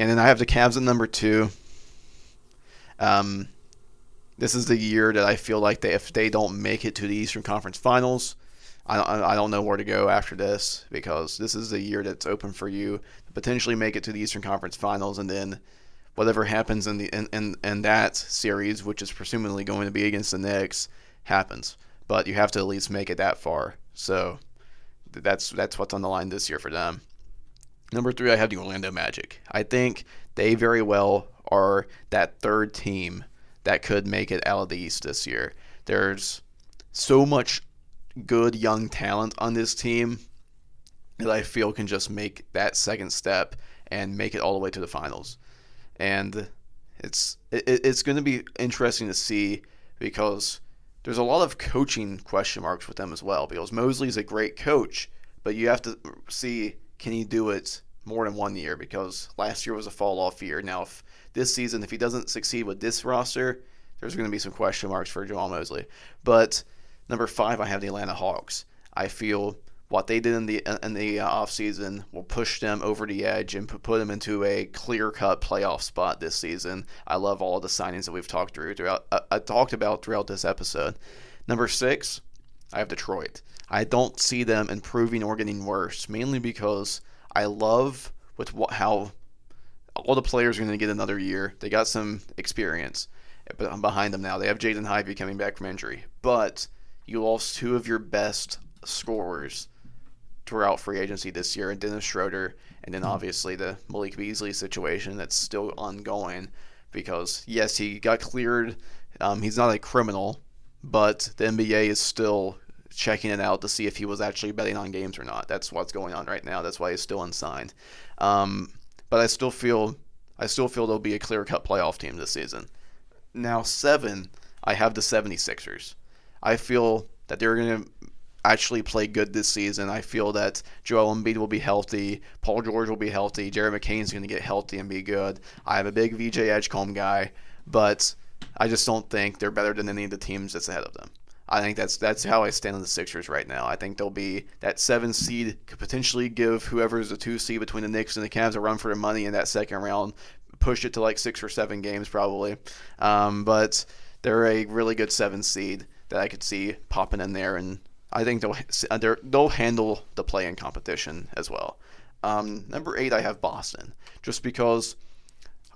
then I have the Cavs at number 2. This is the year that I feel like if they don't make it to the Eastern Conference Finals, I don't know where to go after this, because this is the year that's open for you to potentially make it to the Eastern Conference Finals, and then whatever happens in that series, which is presumably going to be against the Knicks, happens. But you have to at least make it that far. So that's what's on the line this year for them. Number 3, I have the Orlando Magic. I think they very well are that third team that could make it out of the East this year. There's so much good young talent on this team that I feel can just make that second step and make it all the way to the finals. And it's going to be interesting to see, because there's a lot of coaching question marks with them as well, because Mosley's a great coach, but you have to see, can he do it more than 1 year, because last year was a fall-off year. Now, if this season, if he doesn't succeed with this roster, there's going to be some question marks for Jamal Mosley. But number 5, I have the Atlanta Hawks. I feel what they did in the offseason will push them over the edge and put them into a clear-cut playoff spot this season. I love all of the signings that we've talked about throughout this episode. Number 6, I have Detroit. I don't see them improving or getting worse, mainly because I love how all the players are going to get another year. They got some experience behind them now. They have Jaden Ivey coming back from injury, but you lost 2 of your best scorers throughout free agency this year, and Dennis Schroeder, and then obviously the Malik Beasley situation that's still ongoing, because yes, he got cleared. He's not a criminal, but the NBA is still checking it out to see if he was actually betting on games or not. That's what's going on right now. That's why he's still unsigned. But I still feel they'll be a clear-cut playoff team this season. Now 7, I have the 76ers. I feel that they're going to actually play good this season. I feel that Joel Embiid will be healthy, Paul George will be healthy, Jared McCain's going to get healthy and be good. I am a big VJ Edgecombe guy, but I just don't think they're better than any of the teams that's ahead of them. I think that's how I stand on the Sixers right now. I think they'll be that 7 seed, could potentially give whoever's the 2 seed between the Knicks and the Cavs a run for their money in that second round, push it to like 6 or 7 games probably. But they're a really good 7 seed that I could see popping in there, and I think they'll handle the play-in competition as well. Number 8, I have Boston, just because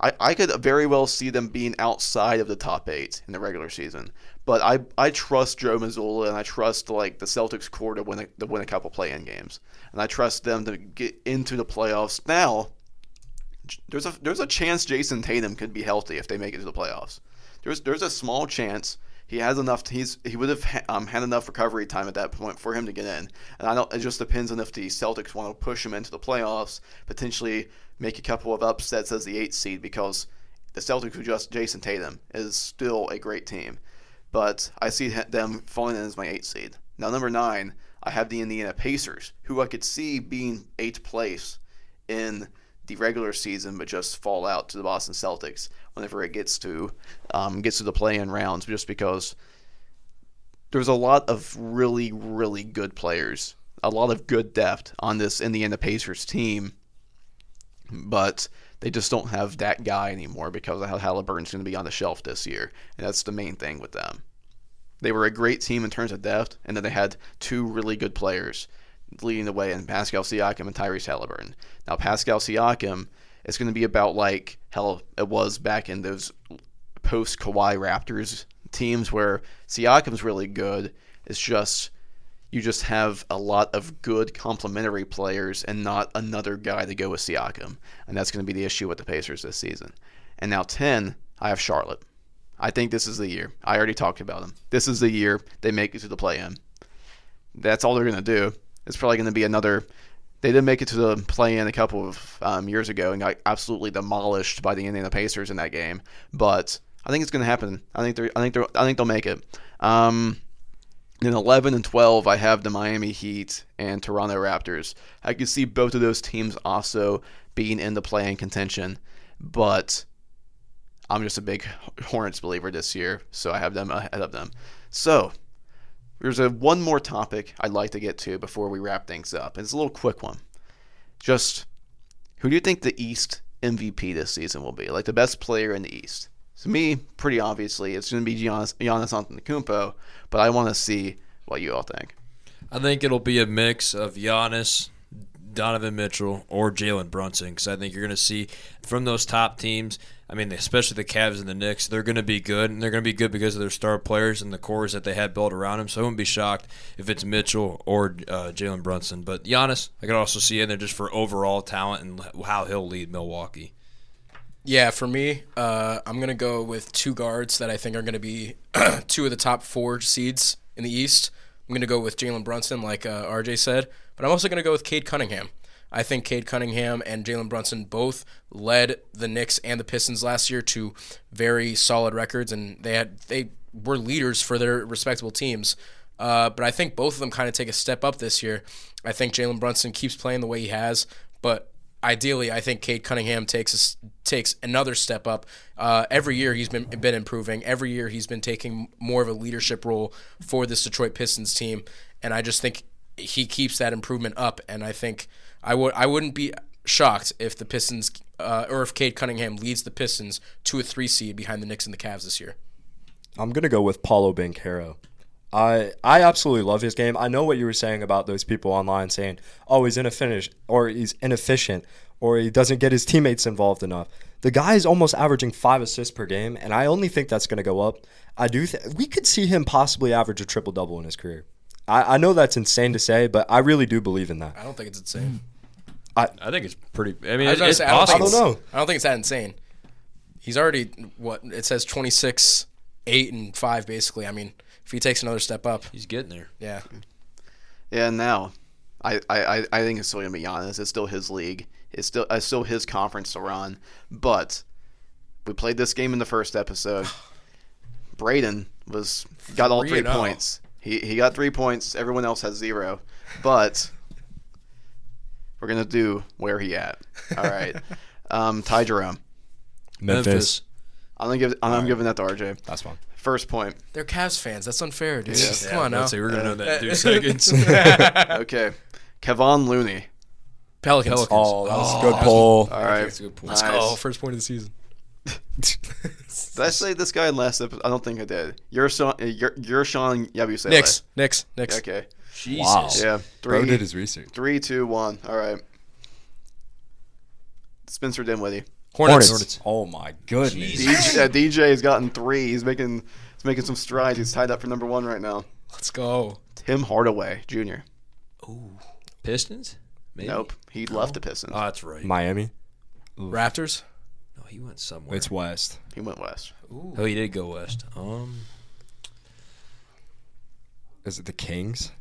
I could very well see them being outside of the top 8 in the regular season. But I trust Joe Mazzulla, and I trust the Celtics core to win a couple play-in games, and I trust them to get into the playoffs. Now, there's a chance Jason Tatum could be healthy if they make it to the playoffs. There's a small chance. He has enough. He would have had enough recovery time at that point for him to get in. And it just depends on if the Celtics want to push him into the playoffs, potentially make a couple of upsets as the 8th seed, because the Celtics, who just Jason Tatum, is still a great team. But I see them falling in as my 8th seed. Now, number 9, I have the Indiana Pacers, who I could see being 8th place in the regular season, but just fall out to the Boston Celtics whenever it gets to the play-in rounds, just because there's a lot of really, really good players, a lot of good depth on this Indiana Pacers team, but they just don't have that guy anymore because of how Halliburton's going to be on the shelf this year, and that's the main thing with them. They were a great team in terms of depth, and then they had 2 really good players leading the way in Pascal Siakam and Tyrese Halliburton. Now, Pascal Siakam is going to be about like how it was back in those post-Kawhi Raptors teams, where Siakam's really good. It's just you just have a lot of good complementary players and not another guy to go with Siakam. And that's going to be the issue with the Pacers this season. And now 10, I have Charlotte. I think this is the year. I already talked about them. This is the year they make it to the play-in. That's all they're going to do. It's probably going to be another. They did make it to the play-in a couple of years ago and got absolutely demolished by the Indiana Pacers in that game. But I think it's going to happen. I think they'll make it. In 11 and 12, I have the Miami Heat and Toronto Raptors. I could see both of those teams also being in the play-in contention, but I'm just a big Hornets believer this year, so I have them ahead of them. So there's one more topic I'd like to get to before we wrap things up. It's a little quick one. Just who do you think the East MVP this season will be? Like the best player in the East? To me, pretty obviously, it's going to be Giannis Antetokounmpo, but I want to see what you all think. I think it'll be a mix of Giannis, Donovan Mitchell, or Jalen Brunson, because I think you're going to see from those top teams, I mean, especially the Cavs and the Knicks, they're going to be good, and they're going to be good because of their star players and the cores that they had built around them. So I wouldn't be shocked if it's Mitchell or Jalen Brunson. But Giannis, I could also see in there just for overall talent and how he'll lead Milwaukee. Yeah, for me, I'm going to go with two guards that I think are going to be two of the top 4 seeds in the East. I'm going to go with Jalen Brunson, like RJ said, but I'm also going to go with Cade Cunningham. I think Cade Cunningham and Jalen Brunson both led the Knicks and the Pistons last year to very solid records, and they were leaders for their respectable teams. But I think both of them kind of take a step up this year. I think Jalen Brunson keeps playing the way he has, but ideally, I think Cade Cunningham takes another step up. Every year he's been improving. Every year he's been taking more of a leadership role for this Detroit Pistons team, and I just think he keeps that improvement up. And I think I wouldn't be shocked if the Pistons or if Cade Cunningham leads the Pistons to a 3 seed behind the Knicks and the Cavs this year. I'm going to go with Paulo Banchero. I absolutely love his game. I know what you were saying about those people online saying, oh, he's inefficient, or he doesn't get his teammates involved enough. The guy is almost averaging 5 assists per game, and I only think that's going to go up. We could see him possibly average a triple-double in his career. I know that's insane to say, but I really do believe in that. I don't think it's insane. I think it's pretty. I mean, it's I possible. don't know. I don't think it's that insane. He's already it says 26, 8, and 5 basically. I mean, if he takes another step up, He's getting there. yeah. Yeah, now I think it's still gonna be Giannis. It's still his league. It's still his conference to run. But we played this game in the first episode. Brayden got all 3 3-0. points. He got 3 points. Everyone else has 0. But we're gonna do where he at. All right. Ty Jerome. Memphis. I'm giving that to RJ. That's fine. First point. They're Cavs fans. That's unfair, dude. Yeah. Come on now. I'd say we're gonna know that in 2 seconds. Okay. Kevon Looney. Pelicans. Oh, that was a good pull. All right. That's a good point. Let's Nice. go. First point of the season. Did I say this guy in last episode? I don't think I did. You're Sean Yabusele. Knicks. Okay. Jesus. Wow. Yeah. Bro 3, did his research. 3, 2, 1. All right. Spencer Dinwiddie. Hornets. Oh my goodness. DJ has gotten 3. He's making some strides. He's tied up for number 1 right now. Let's go. Tim Hardaway Jr. Ooh. Pistons? Maybe? Nope. He left the Pistons. Oh, that's right. Miami. Raptors. No, he went somewhere. It's West. He went west. Ooh. Oh, he did go west. Is it the Kings?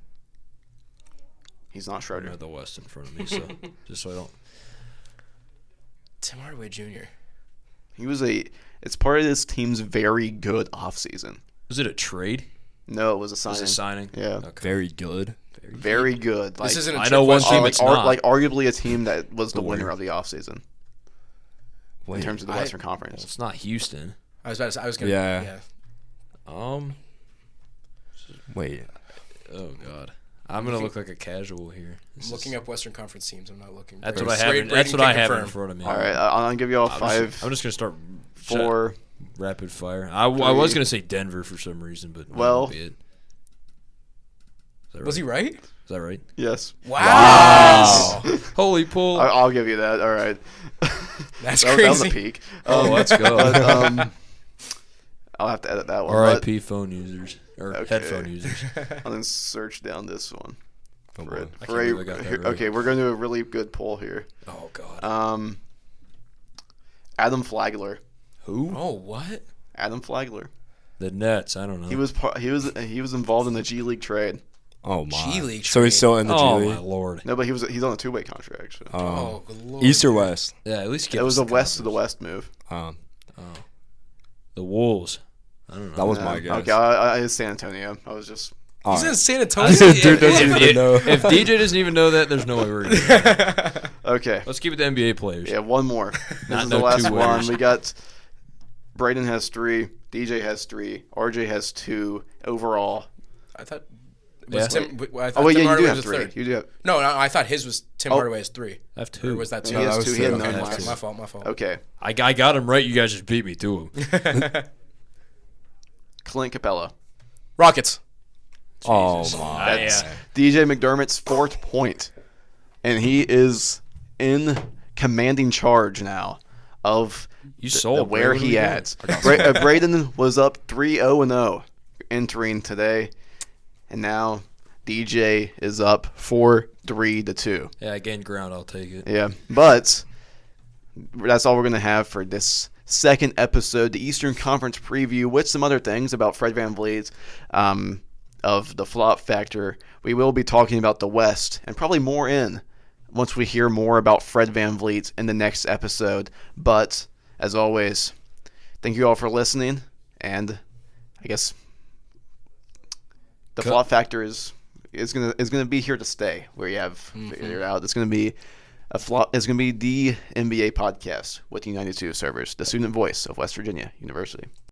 He's not I Schroeder. have the west in front of me, so just so I don't. Tim Hardaway Jr. It's part of this team's very good offseason. Was it a trade? No, it was a signing. Was it a signing? Yeah. Okay. Very good. Very good. Like, This isn't a I trick know one question. team it's not. like arguably a team that was the The winner winner. of the offseason in Wait, terms of the Western Conference. It's not Houston. I was about to say. I was gonna. Yeah. Wait. Oh God. I'm gonna look like a casual here. I'm looking up Western Conference teams. I'm not looking. That's Brayden- what I have. Brayden That's what can I have in confirm. front of me. All right, I'll give you all 5, I'm just gonna start 4. rapid fire. I was gonna say Denver for some reason, but Well- that won't be it. Is that right? Was he right? Is that right? Yes. Wow. Holy pull! I'll give you that. All right. That's That was a crazy. peak. Oh, let's go. But, I'll have to edit that one. R.I.P. phone users or Okay. headphone users. I'll then search down this one. Oh, For boy. it. I For can't believe I got that here- right. Okay, we're going to do a really good poll here. Oh God. Adam Flagler. Who? Oh, what? Adam Flagler. The Nets. I don't know. He was involved in the G League trade. Oh my. G League So he's still in the Oh G my League. lord. No, but he's on a 2-way contract. So. Oh, good lord. East or West? Yeah, at least give It was us a the west to the conference. west move. The Wolves. I don't know. That was No. my guess. Okay, I it's San Antonio. I was just All He's right. in San Antonio. Dude doesn't even know. If DJ doesn't even know that, there's no way we're gonna do that. okay. Let's keep it to NBA players. Yeah, one more. This Not is no the last two-wayers. one. We got Brayden has 3, DJ has 3, RJ has 2 overall. I thought. Yeah. Was Tim, I thought Oh wait, Tim yeah, you Hardaway do have was 3. third. You do have. No, I thought his was Tim Oh. Hardaway's 3. I have Or 2. was that 2? He has that was 2. He had two. none Okay, last. My fault. My fault. Okay. I got him right. You guys just beat me to him. Clint Capella. Rockets. Oh Jesus. my. That's yeah. DJ McDermott's 4th point, and he is in commanding charge now of You sold where Brayden. he at. Brayden was up 3-0-0 entering today, and now DJ is up 4-3-2. Yeah, I gained ground. I'll take it. Yeah, but that's all we're going to have for this second episode, the Eastern Conference preview, with some other things about Fred VanVleet of the flop factor. We will be talking about the West and probably more once we hear more about Fred VanVleet in the next episode. But as always, thank you all for listening, and I guess the flop factor is gonna be here to stay. Where you have figured out, it's gonna be it's gonna be the NBA podcast with U92 servers, the student voice of West Virginia University.